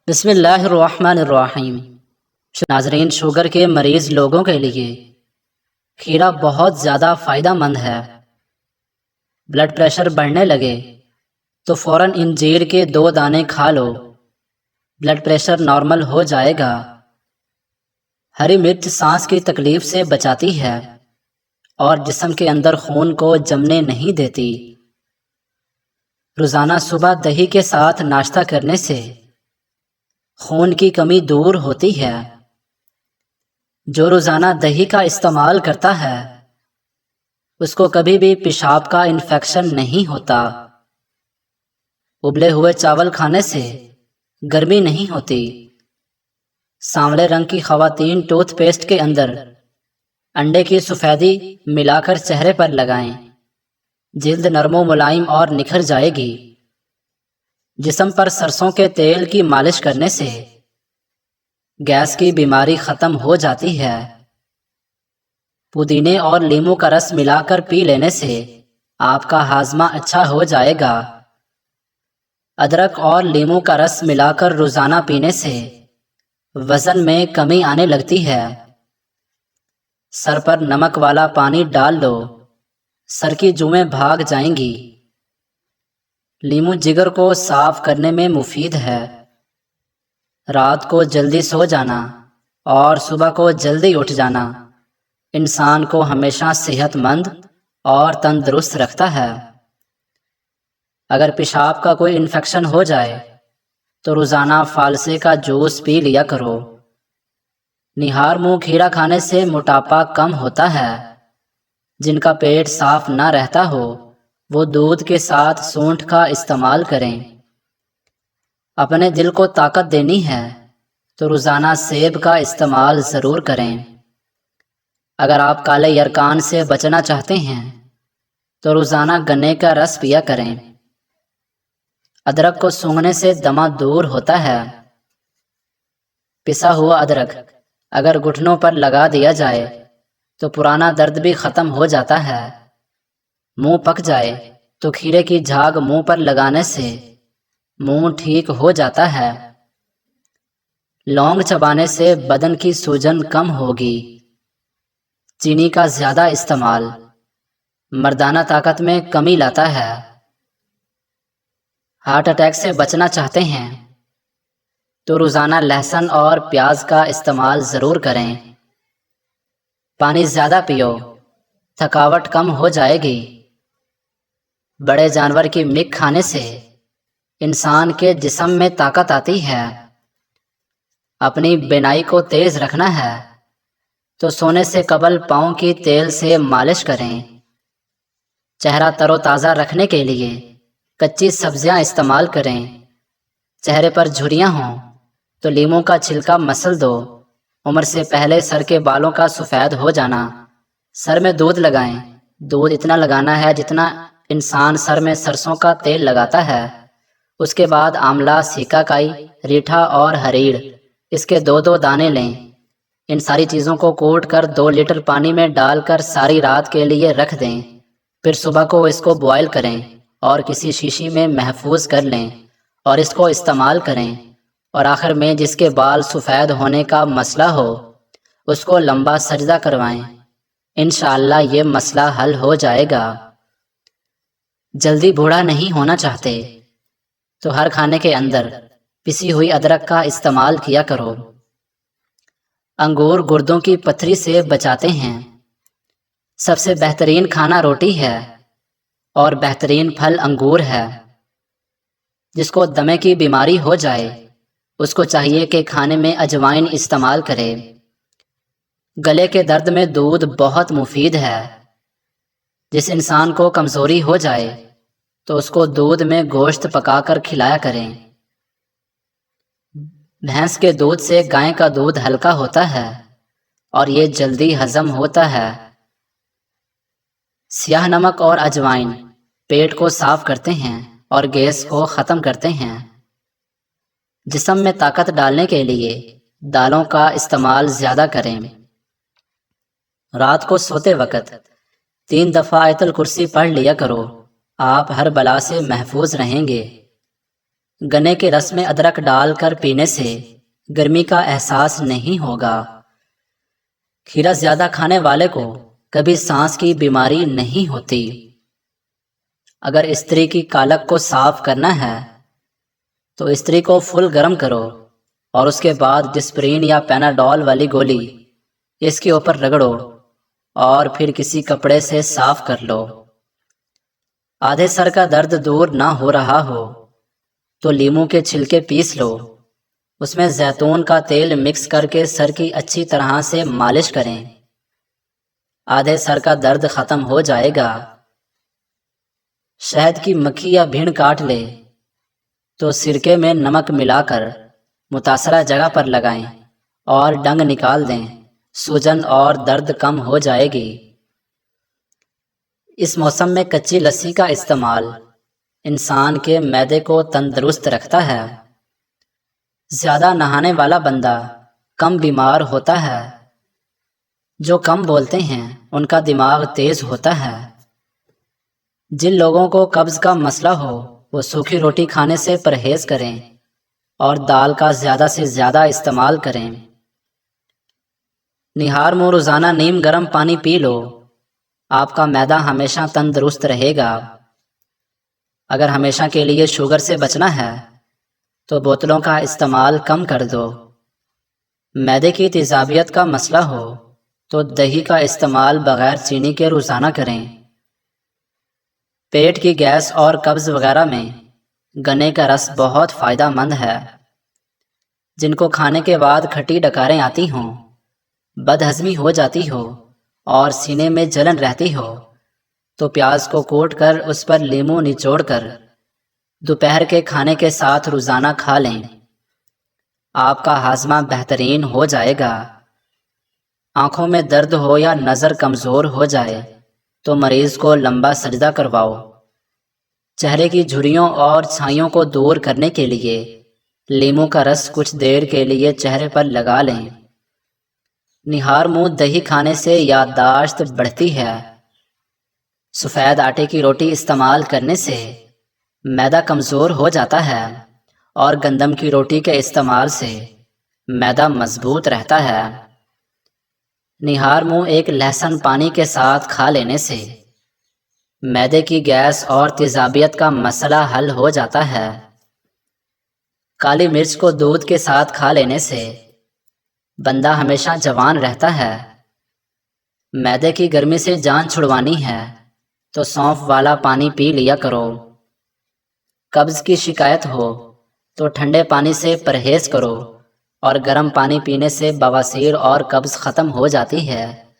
بسم اللہ الرحمن الرحیم۔ ناظرین، شوگر کے مریض لوگوں کے لیے کھیرا بہت زیادہ فائدہ مند ہے۔ بلڈ پریشر بڑھنے لگے تو فوراً انجیر کے 2 دانے کھا لو، بلڈ پریشر نارمل ہو جائے گا۔ ہری مرچ سانس کی تکلیف سے بچاتی ہے اور جسم کے اندر خون کو جمنے نہیں دیتی۔ روزانہ صبح دہی کے ساتھ ناشتہ کرنے سے خون کی کمی دور ہوتی ہے۔ جو روزانہ دہی کا استعمال کرتا ہے اس کو کبھی بھی پیشاب کا انفیکشن نہیں ہوتا۔ ابلے ہوئے چاول کھانے سے گرمی نہیں ہوتی۔ سانولے رنگ کی خواتین ٹوتھ پیسٹ کے اندر انڈے کی سفیدی ملا کر چہرے پر لگائیں، جلد نرم و ملائم اور نکھر جائے گی۔ جسم پر سرسوں کے تیل کی مالش کرنے سے گیس کی بیماری ختم ہو جاتی ہے۔ پودینے اور لیموں کا رس ملا کر پی لینے سے آپ کا ہاضمہ اچھا ہو جائے گا۔ ادرک اور لیموں کا رس ملا کر روزانہ پینے سے وزن میں کمی آنے لگتی ہے۔ سر پر نمک والا پانی ڈال لو، سر کی جوئیں بھاگ جائیں گی۔ لیموں جگر کو صاف کرنے میں مفید ہے۔ رات کو جلدی سو جانا اور صبح کو جلدی اٹھ جانا انسان کو ہمیشہ صحت مند اور تندرست رکھتا ہے۔ اگر پیشاب کا کوئی انفیکشن ہو جائے تو روزانہ فالسے کا جوس پی لیا کرو۔ نہار منہ کھیرا کھانے سے موٹاپا کم ہوتا ہے۔ جن کا پیٹ صاف نہ رہتا ہو وہ دودھ کے ساتھ سونٹھ کا استعمال کریں۔ اپنے دل کو طاقت دینی ہے تو روزانہ سیب کا استعمال ضرور کریں۔ اگر آپ کالے یرقان سے بچنا چاہتے ہیں تو روزانہ گنے کا رس پیا کریں۔ ادرک کو سونگھنے سے دمہ دور ہوتا ہے۔ پسا ہوا ادرک اگر گھٹنوں پر لگا دیا جائے تو پرانا درد بھی ختم ہو جاتا ہے۔ منہ پک جائے تو کھیرے کی جھاگ منہ پر لگانے سے منہ ٹھیک ہو جاتا ہے۔ لونگ چبانے سے بدن کی سوجن کم ہوگی۔ چینی کا زیادہ استعمال مردانہ طاقت میں کمی لاتا ہے۔ ہارٹ اٹیک سے بچنا چاہتے ہیں تو روزانہ لہسن اور پیاز کا استعمال ضرور کریں۔ پانی زیادہ پیو، تھکاوٹ کم ہو جائے گی۔ بڑے جانور کی مک کھانے سے انسان کے جسم میں طاقت آتی ہے۔ اپنی بینائی کو تیز رکھنا ہے تو سونے سے قبل پاؤں کی تیل سے مالش کریں۔ چہرہ تر و تازہ رکھنے کے لیے کچی سبزیاں استعمال کریں۔ چہرے پر جھریاں ہوں تو لیموں کا چھلکا مسل دو۔ عمر سے پہلے سر کے بالوں کا سفید ہو جانا۔ سر میں دودھ لگائیں۔ دودھ اتنا لگانا ہے جتنا انسان سر میں سرسوں کا تیل لگاتا ہے۔ اس کے بعد آملہ، سیکاکائی، ریٹھا اور ہریڑ اس کے 2 دانے لیں۔ ان ساری چیزوں کو کوٹ کر 2 لیٹر پانی میں ڈال کر ساری رات کے لیے رکھ دیں۔ پھر صبح کو اس کو بوائل کریں اور کسی شیشی میں محفوظ کر لیں اور اس کو استعمال کریں۔ اور آخر میں جس کے بال سفید ہونے کا مسئلہ ہو اس کو لمبا سجدہ کروائیں۔ انشاءاللہ یہ مسئلہ حل ہو جائے گا۔ جلدی بوڑھا نہیں ہونا چاہتے تو ہر کھانے کے اندر پسی ہوئی ادرک کا استعمال کیا کرو۔ انگور گردوں کی پتھری سے بچاتے ہیں۔ سب سے بہترین کھانا روٹی ہے اور بہترین پھل انگور ہے۔ جس کو دمے کی بیماری ہو جائے اس کو چاہیے کہ کھانے میں اجوائن استعمال کرے۔ گلے کے درد میں دودھ بہت مفید ہے۔ جس انسان کو کمزوری ہو جائے تو اس کو دودھ میں گوشت پکا کر کھلایا کریں۔ بھینس کے دودھ سے گائے کا دودھ ہلکا ہوتا ہے اور یہ جلدی ہضم ہوتا ہے۔ سیاہ نمک اور اجوائن پیٹ کو صاف کرتے ہیں اور گیس کو ختم کرتے ہیں۔ جسم میں طاقت ڈالنے کے لیے دالوں کا استعمال زیادہ کریں۔ رات کو سوتے وقت 3 دفعہ آیت الکرسی پڑھ لیا کرو، آپ ہر بلا سے محفوظ رہیں گے۔ گنے کے رس میں ادرک ڈال کر پینے سے گرمی کا احساس نہیں ہوگا۔ کھیرا زیادہ کھانے والے کو کبھی سانس کی بیماری نہیں ہوتی۔ اگر استری کی کالک کو صاف کرنا ہے تو استری کو فل گرم کرو اور اس کے بعد ڈسپرین یا پیناڈول والی گولی اس کے اوپر رگڑو اور پھر کسی کپڑے سے صاف کر لو۔ آدھے سر کا درد دور نہ ہو رہا ہو تو لیموں کے چھلکے پیس لو، اس میں زیتون کا تیل مکس کر کے سر کی اچھی طرح سے مالش کریں، آدھے سر کا درد ختم ہو جائے گا۔ شہد کی مکھی یا بھیڑ کاٹ لے تو سرکے میں نمک ملا کر متاثرہ جگہ پر لگائیں اور ڈنگ نکال دیں، سوجن اور درد کم ہو جائے گی۔ اس موسم میں کچی لسی کا استعمال انسان کے معدے کو تندرست رکھتا ہے۔ زیادہ نہانے والا بندہ کم بیمار ہوتا ہے۔ جو کم بولتے ہیں ان کا دماغ تیز ہوتا ہے۔ جن لوگوں کو قبض کا مسئلہ ہو وہ سوکھی روٹی کھانے سے پرہیز کریں اور دال کا زیادہ سے زیادہ استعمال کریں۔ نہار منہ روزانہ نیم گرم پانی پی لو، آپ کا معدہ ہمیشہ تندرست رہے گا۔ اگر ہمیشہ کے لیے شوگر سے بچنا ہے تو بوتلوں کا استعمال کم کر دو۔ معدے کی تیزابیت کا مسئلہ ہو تو دہی کا استعمال بغیر چینی کے روزانہ کریں۔ پیٹ کی گیس اور قبض وغیرہ میں گنے کا رس بہت فائدہ مند ہے۔ جن کو کھانے کے بعد کھٹی ڈکاریں آتی ہوں، بد ہضمی ہو جاتی ہو اور سینے میں جلن رہتی ہو تو پیاز کو کوٹ کر اس پر لیموں نچوڑ کر دوپہر کے کھانے کے ساتھ روزانہ کھا لیں، آپ کا ہاضمہ بہترین ہو جائے گا۔ آنکھوں میں درد ہو یا نظر کمزور ہو جائے تو مریض کو لمبا سجدہ کرواؤ۔ چہرے کی جھریوں اور چھائیوں کو دور کرنے کے لیے لیموں کا رس کچھ دیر کے لیے چہرے پر لگا لیں۔ نہار منہ دہی کھانے سے یادداشت بڑھتی ہے۔ سفید آٹے کی روٹی استعمال کرنے سے معدہ کمزور ہو جاتا ہے اور گندم کی روٹی کے استعمال سے معدہ مضبوط رہتا ہے۔ نہار منہ ایک لہسن پانی کے ساتھ کھا لینے سے معدے کی گیس اور تیزابیت کا مسئلہ حل ہو جاتا ہے۔ کالی مرچ کو دودھ کے ساتھ کھا لینے سے بندہ ہمیشہ جوان رہتا ہے۔ معدے کی گرمی سے جان چھڑوانی ہے تو سونف والا پانی پی لیا کرو۔ قبض کی شکایت ہو تو ٹھنڈے پانی سے پرہیز کرو اور گرم پانی پینے سے بواسیر اور قبض ختم ہو جاتی ہے۔